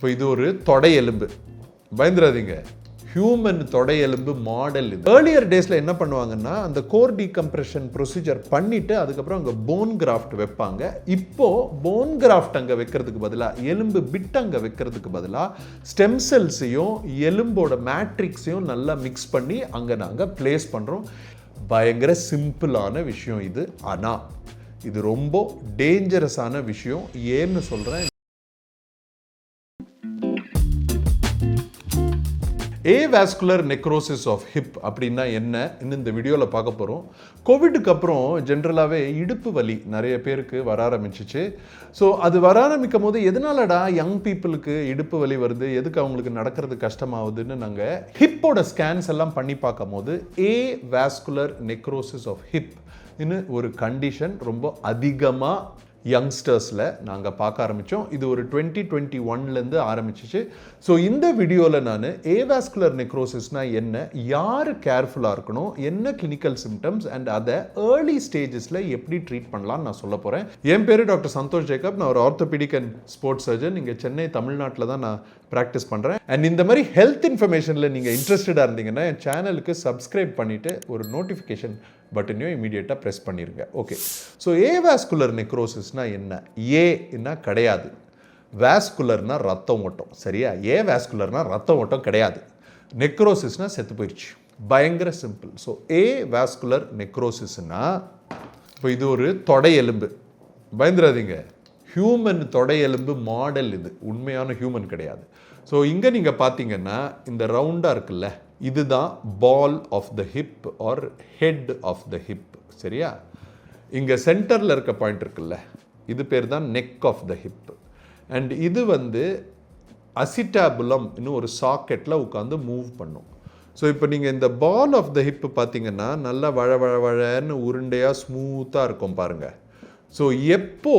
இப்போ இது ஒரு தொடை எலும்பு, பயந்துடாதீங்க, ஹியூமன் தொடை எலும்பு மாடல். இது ஏர்லியர் டேஸில் என்ன பண்ணுவாங்கன்னா அந்த கோர் டீகம்ப்ரெஷன் ப்ரொசீஜர் பண்ணிவிட்டு அதுக்கப்புறம் அங்கே போன் கிராஃப்ட் வைப்பாங்க. இப்போது போன் கிராஃப்ட் அங்கே வைக்கிறதுக்கு பதிலாக, எலும்பு பிட் அங்கே வைக்கிறதுக்கு பதிலாக ஸ்டெம் செல்ஸையும் எலும்போட மேட்ரிக்ஸையும் நல்லா மிக்ஸ் பண்ணி அங்கே நாங்கள் பிளேஸ் பண்ணுறோம். பயங்கர சிம்பிளான விஷயம் இது, ஆனால் இது ரொம்ப டேஞ்சரஸான விஷயம். ஏன்னு சொல்கிறேன், ஏவாஸ்குலர் நெக்ரோசிஸ் ஆஃப் ஹிப் அப்படின்னா என்ன இந்த வீடியோவில் பார்க்க போகிறோம். கோவிடுக்கு அப்புறம் ஜென்ரலாகவே இடுப்பு வலி நிறைய பேருக்கு வர ஆரம்பிச்சிச்சு. ஸோ அது வர ஆரம்பிக்கும் போது எதனாலடா யங் பீப்புளுக்கு இடுப்பு வலி வருது, எதுக்கு அவங்களுக்கு நடக்கிறது கஷ்டமாகுதுன்னு நாங்கள் ஹிப்போட ஸ்கேன்ஸ் எல்லாம் பண்ணி பார்க்கும் போது ஏவாஸ்குலர் நெக்ரோசிஸ் ஆஃப் ஹிப் இன்னும் ஒரு கண்டிஷன் ரொம்ப அதிகமாக யங்ஸ்டர்ஸில் நாங்கள் பார்க்க ஆரம்பித்தோம். இது ஒரு 2021லேருந்து ஆரம்பிச்சிச்சு. ஸோ இந்த வீடியோவில் நான் ஏவாஸ்குலர் நெக்ரோசிஸ்னால் என்ன, யார் கேர்ஃபுல்லாக இருக்கணும், என்ன கிளினிக்கல் சிம்டம்ஸ் அண்ட் அதை ஏர்லி ஸ்டேஜஸில் எப்படி ட்ரீட் பண்ணலான்னு நான் சொல்ல போகிறேன். என் பேர் டாக்டர் சந்தோஷ் ஜேக்கப். நான் ஒரு ஆர்த்தோபெடிக் அண்ட் ஸ்போர்ட்ஸ் சர்ஜன். இங்கே சென்னை தமிழ்நாட்டில் தான் நான் ப்ராக்டிஸ் பண்ணுறேன். அண்ட் இந்த மாதிரி ஹெல்த் இன்ஃபர்மேஷனில் நீங்கள் இன்ட்ரெஸ்டடாக இருந்தீங்கன்னா என் சேனலுக்கு சப்ஸ்கிரைப் பண்ணிவிட்டு ஒரு நோட்டிஃபிகேஷன் பட்டனையும் இமீடியட்டாக ப்ரெஸ் பண்ணிடுங்க. ஓகே, ஸோ ஏவாஸ்குலர் நெக்ரோசிஸ்னால் என்ன? ஏன்னா கிடையாது, வாஸ்குலர்னா ரத்தம் ஓட்டம், சரியா? ஏவாஸ்குலர்னா ரத்தம் ஓட்டம் கிடையாது, நெக்ரோசிஸ்னால் செத்து போயிடுச்சு. பயங்கர சிம்பிள். ஸோ ஏவாஸ்குலர் நெக்ரோசிஸ்னா இப்போ இது ஒரு தொடை எலும்பு, பயந்துடாதீங்க, ஹியூமன் தொடை எலும்பு மாடல். இது உண்மையான ஹியூமன் கிடையாது. ஸோ இங்கே நீங்கள் பார்த்தீங்கன்னா இந்த ரவுண்டாக இருக்குல்ல, இதுதான் ball of the hip or head of the hip, சரியா? இங்கே சென்டரில் இருக்க பாயிண்ட் இருக்குல்ல, இது பேர் தான் neck of the hip. And இது அசிட்டாபுலம் இன்னும் ஒரு சாக்கெட்டில் உட்காந்து மூவ் பண்ணும். ஸோ இப்போ நீங்கள் இந்த பால் ஆஃப் த ஹிப் பார்த்தீங்கன்னா நல்லா வழன்னு உருண்டையாக ஸ்மூத்தாக இருக்கும் பாருங்கள். ஸோ எப்போ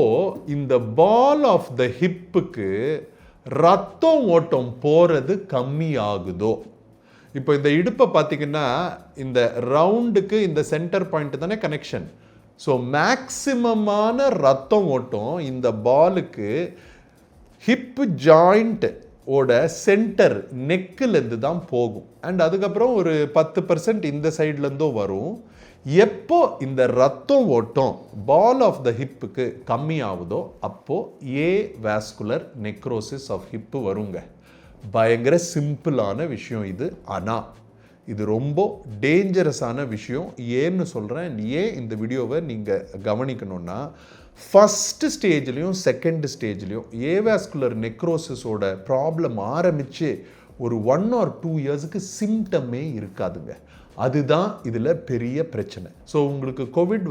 இந்த பால் ஆஃப் த ஹிப்புக்கு ரத்தம் ஓட்டம் போகிறது கம்மி ஆகுதோ, இப்போ இந்த இடுப்பை பார்த்தீங்கன்னா இந்த ரவுண்டுக்கு இந்த சென்டர் பாயிண்ட் தானே கனெக்ஷன். ஸோ மேக்சிமமான ரத்தம் ஓட்டம் இந்த பாலுக்கு ஹிப் ஜாயிண்ட் ஓட சென்டர் நெக்கிலேருந்து தான் போகும். அண்ட் அதுக்கப்புறம் ஒரு 10% இந்த சைட்லேருந்தும் வரும். எப்போ இந்த ரத்தம் ஓட்டம் பால் ஆஃப் த ஹிப்புக்கு கம்மி ஆகுதோ அப்போது ஏவாஸ்குலர் நெக்ரோசிஸ் ஆஃப் ஹிப்பு வருங்க. பயங்கர சிம்பிளான விஷயம் இது, ஆனால் இது ரொம்ப டேஞ்சரஸான விஷயம். ஏன்னு சொல்கிறேன், ஏன் இந்த வீடியோவை நீங்கள் கவனிக்கணும்னா, ஃபஸ்ட்டு ஸ்டேஜ்லேயும் செகண்ட் ஸ்டேஜ்லேயும் ஏவாஸ்குலர் நெக்ரோசிஸோட ப்ராப்ளம் ஆரம்பித்து ஒரு 1 or 2 இயர்ஸுக்கு சிம்டமே இருக்காதுங்க. அதுதான் இதில் பெரிய பிரச்சனை. ஸோ உங்களுக்கு கோவிட்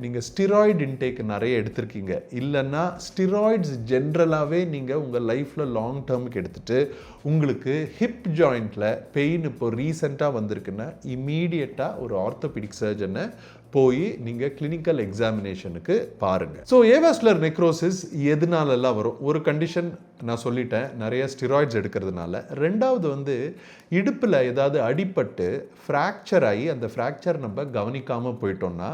நீங்கள் ஸ்டிராய்டு இன்டேக் நிறைய எடுத்திருக்கீங்க, இல்லைன்னா ஸ்டிராய்ட்ஸ் ஜென்ரலாகவே நீங்கள் உங்கள் லைஃப்பில் லாங் டேர்முக்கு எடுத்துகிட்டு உங்களுக்கு ஹிப் ஜாயிண்டில் பெயின் இப்போ ரீசெண்டாக வந்திருக்குன்னா இமீடியட்டாக ஒரு ஆர்த்தோபெடிக் சர்ஜனை போய் நீங்கள் கிளினிக்கல் எக்ஸாமினேஷனுக்கு பாருங்கள். ஸோ ஏவாஸ்குலர் நெக்ரோசிஸ் எதனாலெல்லாம் வரும்? ஒரு கண்டிஷன் நான் சொல்லிட்டேன், நிறைய ஸ்டிராய்ட்ஸ் எடுக்கிறதுனால. ரெண்டாவது இடுப்பில் ஏதாவது அடிபட்டு ஃப்ராக்சர் ஆகி அந்த ஃப்ராக்சர் நம்ம கவனிக்காமல் போயிட்டோம்னா,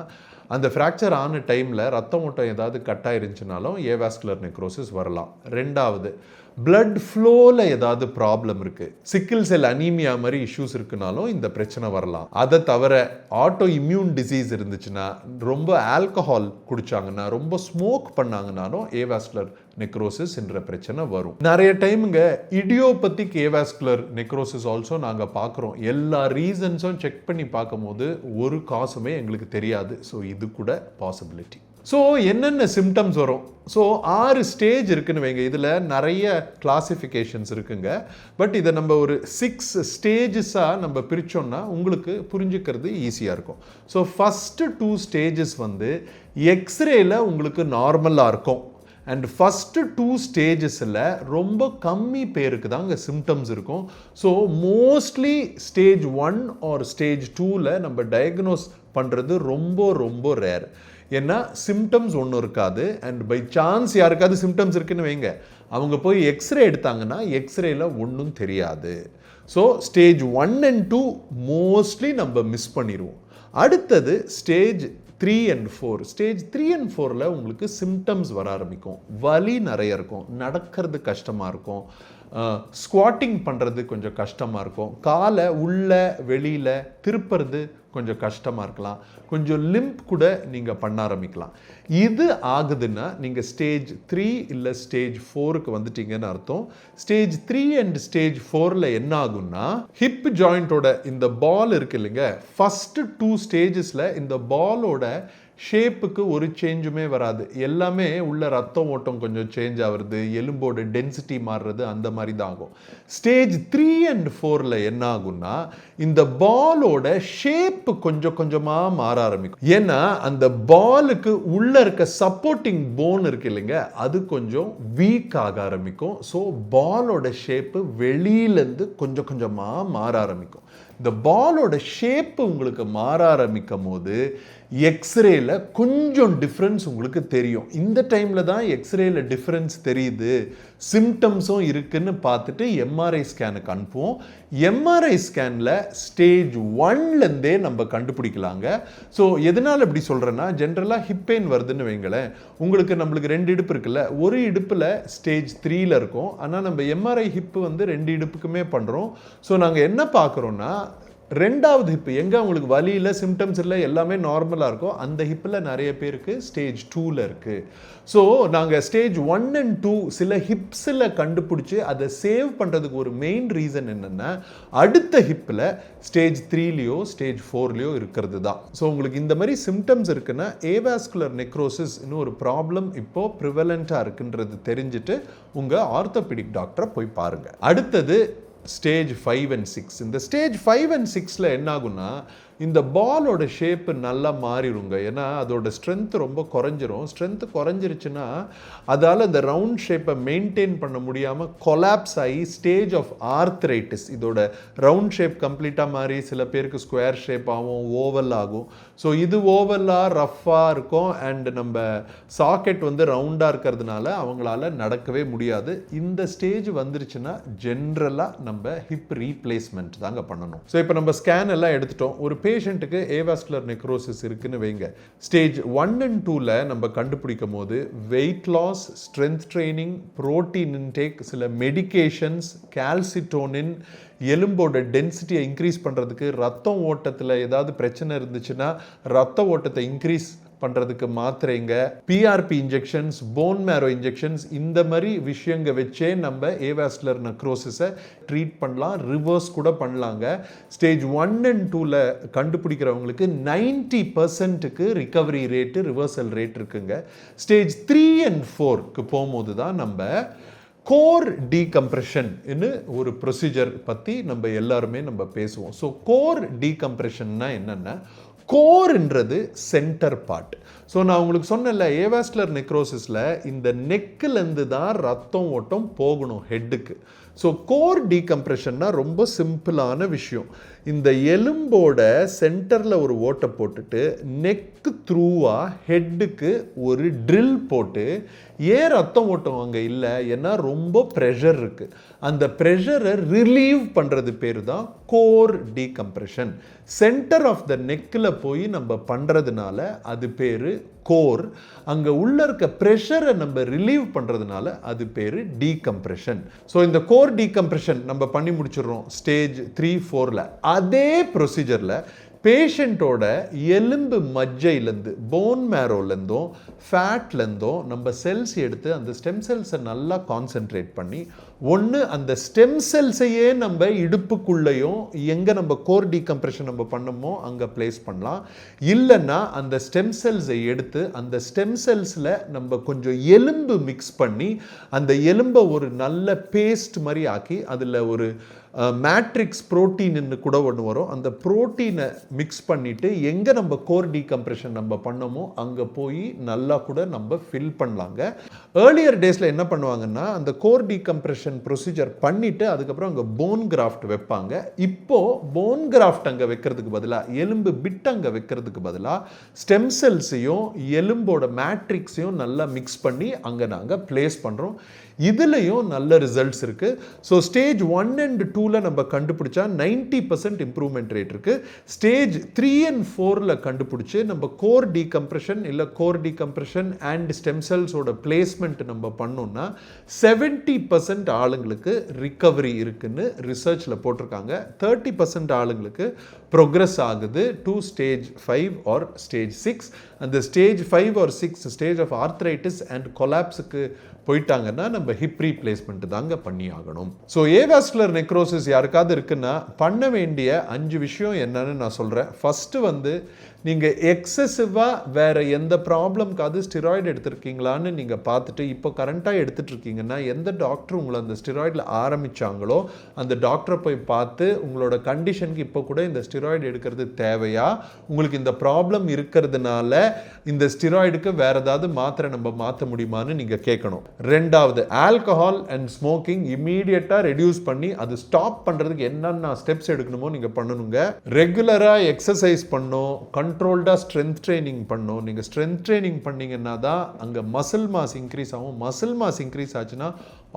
அந்த ஃப்ராக்சர் ஆன டைமில் ரத்தம் ஓட்டம் ஏதாவது கட் ஆயிருந்துச்சுனாலும் ஏவாஸ்குலர் நெக்ரோசிஸ் வரலாம். ரெண்டாவது, பிளட் ஃப்ளோவில் ஏதாவது ப்ராப்ளம் இருக்குது, சிக்கிள் செல் அனீமியா மாதிரி இஷ்யூஸ் இருக்குனாலும் இந்த பிரச்சனை வரலாம். அதை தவிர ஆட்டோ இம்யூன் டிசீஸ் இருந்துச்சுன்னா, ரொம்ப ஆல்கஹால் குடித்தாங்கன்னா, ரொம்ப ஸ்மோக் பண்ணாங்கன்னாலும் ஏவாஸ்குலர் நெக்ரோசிஸ் என்ற பிரச்சனை வரும். நிறைய டைமுங்க இடியோபத்திக் ஏவாஸ்குலர் நெக்ரோசிஸ் ஆல்சோ நாங்கள் பார்க்குறோம். எல்லா ரீசன்ஸும் செக் பண்ணி பார்க்கும் போது ஒரு காசுமே எங்களுக்கு தெரியாது. ஸோ இது கூட பாசிபிலிட்டி. ஸோ என்னென்ன சிம்டம்ஸ் வரும்? ஸோ 6 ஸ்டேஜ் இருக்குன்னு வைங்க. இதில் நிறைய கிளாசிஃபிகேஷன்ஸ் இருக்குங்க. பட் இதை நம்ம ஒரு 6 ஸ்டேஜஸாக நம்ம பிரித்தோம்னா உங்களுக்கு புரிஞ்சுக்கிறது ஈஸியாக இருக்கும். ஸோ ஃபஸ்ட்டு 2 ஸ்டேஜஸ் எக்ஸ்ரேயில் உங்களுக்கு நார்மலாக இருக்கும். அண்ட் ஃபஸ்ட்டு 2 ஸ்டேஜஸில் ரொம்ப கம்மி பேருக்கு தான் இங்கே சிம்டம்ஸ் இருக்கும். So mostly stage 1 or stage 2ல் நம்ம டயக்னோஸ் பண்ணுறது ரொம்ப ரொம்ப ரேர். ஏன்னா சிம்டம்ஸ் ஒன்றும் இருக்காது. அண்ட் பை சான்ஸ் யாருக்காவது சிம்டம்ஸ் இருக்குன்னு வைங்க, அவங்க போய் எக்ஸ்ரே எடுத்தாங்கன்னா எக்ஸ்ரேயில் ஒன்றும் தெரியாது. ஸோ ஸ்டேஜ் 1 and 2 மோஸ்ட்லி நம்ம மிஸ் பண்ணிடுவோம். அடுத்தது ஸ்டேஜ் 3 and 4. ஸ்டேஜ் 3 and 4ல் உங்களுக்கு சிம்டம்ஸ் வர ஆரம்பிக்கும். வலி நிறைய இருக்கும், நடக்கிறது கஷ்டமாக இருக்கும், ஸ்குவாட்டிங் பண்ணுறது கொஞ்சம் கஷ்டமாக இருக்கும், காலை உள்ள வெளியில் திருப்புறது கொஞ்சம் கஷ்டமாக இருக்கலாம், கொஞ்சம் லிம்ப் கூட நீங்கள் பண்ண ஆரம்பிக்கலாம். இது ஆகுதுன்னா நீங்கள் ஸ்டேஜ் 3 இல்லை ஸ்டேஜ் 4க்கு வந்துட்டீங்கன்னு அர்த்தம். ஸ்டேஜ் 3 அண்ட் ஸ்டேஜ் 4ல் என்ன ஆகும்னா, ஹிப் ஜாயிண்டோட இந்த பால் இருக்கு இல்லைங்க, ஃபஸ்ட்டு 2 ஸ்டேஜஸில் இந்த பாலோட ஷேப்புக்கு ஒரு சேஞ்சுமே வராது. எல்லாமே உள்ள ரத்தம் ஓட்டம் கொஞ்சம் சேஞ்ச் ஆகுறது, எலும்போட டென்சிட்டி மாறுறது, அந்த மாதிரி தான் ஆகும். ஸ்டேஜ் 3 அண்ட் 4ல் என்ன ஆகும்னா, இந்த பாலோட ஷேப்பு கொஞ்சம் கொஞ்சமாக மாற ஆரம்பிக்கும். ஏன்னா அந்த பாலுக்கு உள்ள இருக்க சப்போர்ட்டிங் போன் இருக்கு இல்லைங்க, அது கொஞ்சம் வீக் ஆக ஆரம்பிக்கும். ஸோ பாலோட ஷேப்பு வெளியிலேருந்து கொஞ்சம் கொஞ்சமாக மாற ஆரம்பிக்கும். இந்த பாலோட ஷேப்பு உங்களுக்கு மாற ஆரம்பிக்கும் போது எக்ஸ்ரேல கொஞ்சம் டிஃப்ரென்ஸ் உங்களுக்கு தெரியும். இந்த டைமில் தான் எக்ஸ்ரேல டிஃப்ரென்ஸ் தெரியுது, சிம்டம்ஸும் இருக்குன்னு பார்த்துட்டு எம்ஆர்ஐ ஸ்கேனுக்கு அனுப்புவோம். எம்ஆர்ஐ ஸ்கேனில் ஸ்டேஜ் 1லேருந்தே நம்ம கண்டுபிடிக்கலாங்க. ஸோ எதனால் இப்படி சொல்கிறேன்னா, ஜென்ரலாக ஹிப் பெயின் வருதுன்னு வைங்களேன், நம்மளுக்கு 2 இடுப்பு இருக்குல்ல, ஒரு இடுப்பில் ஸ்டேஜ் 3ல் இருக்கும். ஆனால் நம்ம எம்ஆர்ஐ ஹிப்பு 2 இடுப்புக்குமே பண்ணுறோம். ஸோ நாங்கள் என்ன பார்க்குறோன்னா, 2வது ஹிப்பு எங்கே உங்களுக்கு வலி இல்லை, சிம்டம்ஸ் இல்லை, எல்லாமே நார்மலாக இருக்கும், அந்த ஹிப்பில் நிறைய பேருக்கு ஸ்டேஜ் 2ல் இருக்குது. ஸோ நாங்கள் ஸ்டேஜ் 1 அண்ட் 2 சில ஹிப்ஸில் கண்டுபிடிச்சி அதை சேவ் பண்ணுறதுக்கு ஒரு மெயின் ரீசன் என்னென்னா, அடுத்த ஹிப்பில் ஸ்டேஜ் 3லையோ ஸ்டேஜ் 4லையோ இருக்கிறது தான். ஸோ உங்களுக்கு இந்த மாதிரி சிம்டம்ஸ் இருக்குன்னா, ஏவாஸ்குலர் நெக்ரோசிஸ் இன்னும் ஒரு ப்ராப்ளம் இப்போது ப்ரிவலண்ட்டாக இருக்குன்றது தெரிஞ்சுட்டு உங்கள் ஆர்த்தோபெடிக் டாக்டரை போய் பாருங்கள். அடுத்தது ஸ்டேஜ் 5 அண்ட் 6. இந்த ஸ்டேஜ் 5 அண்ட் 6ல் என்ன ஆகும்னா, இந்த பாலோட ஷேப்பு நல்லா மாறிடுங்க. ஏன்னா அதோட ஸ்ட்ரென்த் ரொம்ப குறைஞ்சிரும். ஸ்ட்ரென்த் குறைஞ்சிருச்சுன்னா அதால் அந்த ரவுண்ட் ஷேப்பை மெயின்டைன் பண்ண முடியாமல் கொலாப்ஸ் ஆகி ஸ்டேஜ் ஆஃப் ஆர்த்ரைட்டிஸ், இதோட ரவுண்ட் ஷேப் கம்ப்ளீட்டாக மாறி சில பேருக்கு ஸ்கொயர் ஷேப் ஆகும், ஓவல் ஆகும். ஸோ இது ஓவலாக ரஃப்பாக இருக்கும் அண்ட் நம்ம சாக்கெட் ரவுண்டாக இருக்கிறதுனால அவங்களால நடக்கவே முடியாது. இந்த ஸ்டேஜ் வந்துருச்சுன்னா ஜென்ரலாக நம்ம ஹிப் ரீப்ளேஸ்மெண்ட் தாங்க பண்ணணும். ஸோ இப்போ நம்ம ஸ்கேன் எல்லாம் எடுத்துட்டோம். ஒரு பேஷண்ட்டுக்கு ஏவாஸ்குலர் நெக்ரோசிஸ் இருக்குன்னு வைங்க, ஸ்டேஜ் 1 அண்ட் 2ல நம்ம கண்டுபிடிக்கும் போது weight loss, strength training, protein intake, சில மெடிகேஷன்ஸ், கால்சிட்டோனின், எலும்போட டென்சிட்டியை இன்க்ரீஸ் பண்ணுறதுக்கு, ரத்தம் ஓட்டத்தில் ஏதாவது பிரச்சனை இருந்துச்சுன்னா ரத்த ஓட்டத்தை இன்க்ரீஸ் பண்ணுறதுக்கு மாத்திரைங்க, PRP injections, bone marrow injections, இந்த மாதிரி விஷயங்க வச்சே நம்ம ஏவாஸ்குலர் நெக்ரோசிஸை ட்ரீட் பண்ணலாம், ரிவர்ஸ் கூட பண்ணலாங்க. ஸ்டேஜ் 1 அண்ட் 2ல கண்டுபிடிக்கிறவங்களுக்கு 90% ரிகவரி ரேட்டு, ரிவர்சல் ரேட் இருக்குங்க. ஸ்டேஜ் 3 அண்ட் 4க்கு போகும்போது தான் நம்ம கோர் டீகம்ப்ரெஷன் ஒரு ப்ரொசீஜர் பற்றி நம்ம எல்லாருமே பேசுவோம். ஸோ கோர் டீகம்ப்ரெஷன்னா என்னென்னா, கோர்ன்றது சென்டர் பார்ட். ஸோ நான் உங்களுக்கு சொன்னேன்ல, ஏவாஸ்குலர் நெக்ரோசிஸில் இந்த நெக்கிலேருந்து தான் ரத்தம் ஓட்டம் போகணும் ஹெட்டுக்கு. ஸோ கோர் டீகம்ப்ரெஷன்னா ரொம்ப சிம்பிளான விஷயம். இந்த எலும்போட சென்டரில் ஒரு ஓட்டை போட்டுட்டு நெக்கு த்ரூவாக ஹெட்டுக்கு ஒரு ட்ரில் போட்டு, ஏன் ரத்தம் ஓட்டம் அங்கே இல்லை, ஏன்னா ரொம்ப ப்ரெஷர் இருக்குது, அந்த ப்ரெஷரை ரிலீவ் பண்ணுறது பேர் தான் core decompression. Centre of the நெக்கில் போய் நம்ம பண்ணுறதுனால அது பேர் கோர். அங்கே உள்ள இருக்க ப்ரெஷரை நம்ம ரிலீவ் பண்ணுறதுனால அது பேர் டீகம்ப்ரெஷன். ஸோ இந்த கோர் டீகம்ப்ரெஷன் நம்ம பண்ணி முடிச்சிடுறோம் ஸ்டேஜ் 3, 4ல். அதே ப்ரொசீஜரில் பேஷண்ட்டோட எலும்பு மஜ்ஜையிலேருந்து, போன் மேரோலேருந்தும் ஃபேட்லேருந்தும் நம்ம செல்ஸ் எடுத்து அந்த ஸ்டெம் செல்ஸை நல்லா கான்சென்ட்ரேட் பண்ணி, ஒன்று அந்த ஸ்டெம் செல்ஸையே நம்ம இடுப்புக்குள்ளேயும் எங்கே நம்ம கோர் டீகம்ப்ரெஷன் நம்ம பண்ணமோ அங்கே பிளேஸ் பண்ணலாம். இல்லைன்னா அந்த ஸ்டெம் செல்ஸை எடுத்து அந்த ஸ்டெம் செல்ஸில் நம்ம கொஞ்சம் எலும்பு மிக்ஸ் பண்ணி அந்த எலும்பை ஒரு நல்ல பேஸ்ட் மாதிரி ஆக்கி அதில் ஒரு மேட்ரிக்ஸ் புரோட்டீன்னு கூட ஒன்று வரும், அந்த புரோட்டீனை மிக்ஸ் பண்ணிவிட்டு எங்கே நம்ம கோர் டீகம்ப்ரெஷன் நம்ம பண்ணமோ அங்கே போய் நல்லா கூட நம்ம ஃபில் பண்ணலாங்க. ஏர்லியர் டேஸில் என்ன பண்ணுவாங்கன்னா, அந்த கோர் டீகம்ப்ரெஷன் ப்ரொசீஜர் பண்ணிவிட்டு அதுக்கப்புறம் அங்கே போன் கிராஃப்ட் வைப்பாங்க. இப்போது போன் கிராஃப்ட் அங்கே வைக்கிறதுக்கு பதிலாக, எலும்பு பிட் அங்கே வைக்கிறதுக்கு பதிலாக ஸ்டெம் செல்ஸையும் எலும்போட மேட்ரிக்ஸையும் நல்லா மிக்ஸ் பண்ணி அங்கே நாங்கள் பிளேஸ் பண்ணுறோம். இதுலேயும் நல்ல ரிசல்ட்ஸ் இருக்குது. ஸோ ஸ்டேஜ் 1 and 2ல நம்ம கண்டுபிடிச்சா 90% இம்ப்ரூவ்மெண்ட் ரேட் இருக்குது. ஸ்டேஜ் 3 and 4ல கண்டுபிடிச்சி நம்ம கோர் டீகம்ப்ரெஷன் இல்லை கோர் டீகம்ப்ரெஷன் அண்ட் ஸ்டெம் செல்ஸோட பிளேஸ்மெண்ட் நம்ம பண்ணோம்னா 70% ஆளுங்களுக்கு ரிகவரி இருக்குன்னு ரிசர்ச்சில் போட்டிருக்காங்க. 30% ஆளுங்களுக்கு ப்ரோக்ரஸ் ஆகுது டு ஸ்டேஜ் 5 ஆர் ஸ்டேஜ் 6. அந்த stage 5 or 6 stage of arthritis and கொலாப்ஸுக்கு போயிட்டாங்கன்னா நம்ம ஹிப் ரீப்ளேஸ்மெண்ட் தாங்க பண்ணி ஆகணும். ஸோ ஏவாஸ்குலர் நெக்ரோசிஸ் யாருக்காவது இருக்குன்னா பண்ண வேண்டிய 5 விஷயம் என்னன்னு நான் சொல்கிறேன். ஃபஸ்ட்டு வந்து நீங்கள் எக்ஸசிவாக வேறு எந்த ப்ராப்ளம்க்காவது ஸ்டிராய்டு எடுத்துருக்கீங்களான்னு நீங்கள் பார்த்துட்டு இப்போ கரண்ட்டாக எடுத்துகிட்ருக்கீங்கன்னா எந்த டாக்டர் உங்களை அந்த ஸ்டிராய்டில் ஆரம்பித்தாங்களோ அந்த டாக்டரை போய் பார்த்து உங்களோட கண்டிஷனுக்கு இப்போ கூட இந்த ஸ்டிராய்டு எடுக்கிறது தேவையா, உங்களுக்கு இந்த ப்ராப்ளம் இருக்கிறதுனால இந்த ஸ்டிராய்டுக்கு வேறு ஏதாவது மாத்திரை நம்ம மாற்ற முடியுமான்னு நீங்கள் கேட்கணும். ரெண்டாவது, ஆல்கஹால் அண்ட் ஸ்மோக்கிங் இம்மீடியட்டாக ரெடியூஸ் பண்ணி அது ஸ்டாப் பண்ணுறதுக்கு என்னென்ன ஸ்டெப்ஸ் எடுக்கணுமோ நீங்கள் பண்ணணுங்க. ரெகுலராக எக்ஸசைஸ் பண்ணணும், கண்ட்ரோல்டாக ஸ்ட்ரென்த் ட்ரைனிங் பண்ணணும். நீங்கள் ஸ்ட்ரென்த் ட்ரைனிங் பண்ணிங்கன்னா தான் அங்கே மசில் மாஸ் இன்க்ரீஸ் ஆகும். மசில் மாஸ் இன்க்ரீஸ் ஆச்சுன்னா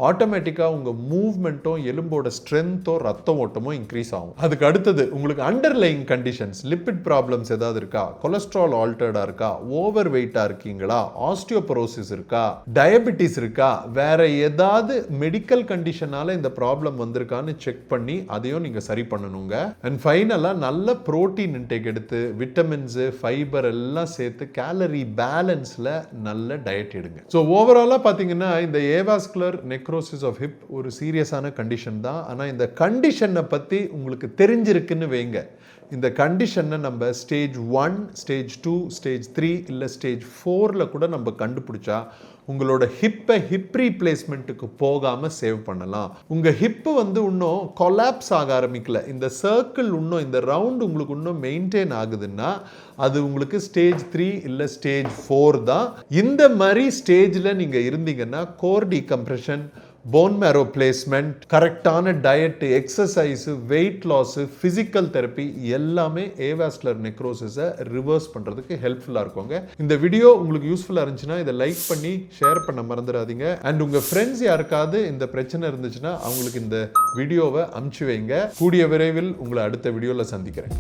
ஆட்டோமேட்டிக்காக உங்கள் மூவ்மெண்ட்டும் எலும்போட ஸ்ட்ரென்த்தோ ரத்த ஓட்டமோ இன்க்ரீஸ் ஆகும். அதுக்கு அடுத்தது உங்களுக்கு அண்டர்லைங் கண்டிஷன்ஸ், லிப்பிட் ப்ராப்ளம்ஸ் ஏதாவது இருக்கா, கொலஸ்ட்ரால் ஆல்டர்டாக இருக்கா, ஓவர் வெயிட்டாக இருக்கீங்களா, ஆஸ்டியோபரோசிஸ் இருக்கா, டயபெட்டிஸ் இருக்கா, வேற ஏதாவது மெடிக்கல் கண்டிஷனால இந்த ப்ராப்ளம் வந்திருக்கான்னு செக் பண்ணி அதையும் நீங்கள் சரி பண்ணணுங்க. அண்ட் ஃபைனலாக நல்ல ப்ரோட்டீன் இன்டேக் எடுத்து விட்டமின்ஸு ஃபைபர் எல்லாம் சேர்த்து கேலரி பேலன்ஸில் நல்ல டயட் எடுங்க. ஸோ ஓவராலாக பார்த்தீங்கன்னா இந்த ஏவாஸ்குலர் நெக்ரோசிஸ் ஆஃப் ஹிப் ஒரு சீரியஸான கண்டிஷன் தான். ஆனால் இந்த கண்டிஷனை பற்றி உங்களுக்கு தெரிஞ்சிருக்குன்னு வைங்க. இந்த கண்டிஷனை நம்ம ஸ்டேஜ் 1, ஸ்டேஜ் 2, ஸ்டேஜ் 3 இல்லை ஸ்டேஜ் 4ல கூட நம்ம கண்டுபிடிச்சா உங்களோட ஹிப்பை ஹிப் ரீப்ளேஸ்மெண்ட்டுக்கு போகாமல் சேவ் பண்ணலாம். உங்கள் ஹிப்பு வந்து இன்னும் கொலாப்ஸ் ஆக ஆரம்பிக்கல, இந்த சர்க்கிள் இன்னும் இந்த ரவுண்ட் உங்களுக்கு இன்னும் மெயின்டைன் ஆகுதுன்னா அது உங்களுக்கு ஸ்டேஜ் 3 இல்லை ஸ்டேஜ் 4 தான். இந்த மாதிரி ஸ்டேஜில் நீங்கள் இருந்தீங்கன்னா core decompression, bone marrow placement, கரெக்டான diet, exercise, weight loss, physical therapy எல்லாமே ஏவாஸ்குலர் நெக்ரோசிஸை ரிவர்ஸ் பண்ணுறதுக்கு ஹெல்ப்ஃபுல்லாக இருக்குங்க. இந்த வீடியோ உங்களுக்கு யூஸ்ஃபுல்லாக இருந்துச்சுன்னா இதை லைக் பண்ணி ஷேர் பண்ண மறந்துடாதீங்க. அண்ட் உங்கள் ஃப்ரெண்ட்ஸ் யாருக்காவது இந்த பிரச்சனை இருந்துச்சுன்னா அவங்களுக்கு இந்த வீடியோவை அனுப்பிச்சு வைங்க. கூடிய விரைவில் உங்களை அடுத்த வீடியோவில் சந்திக்கிறேன்.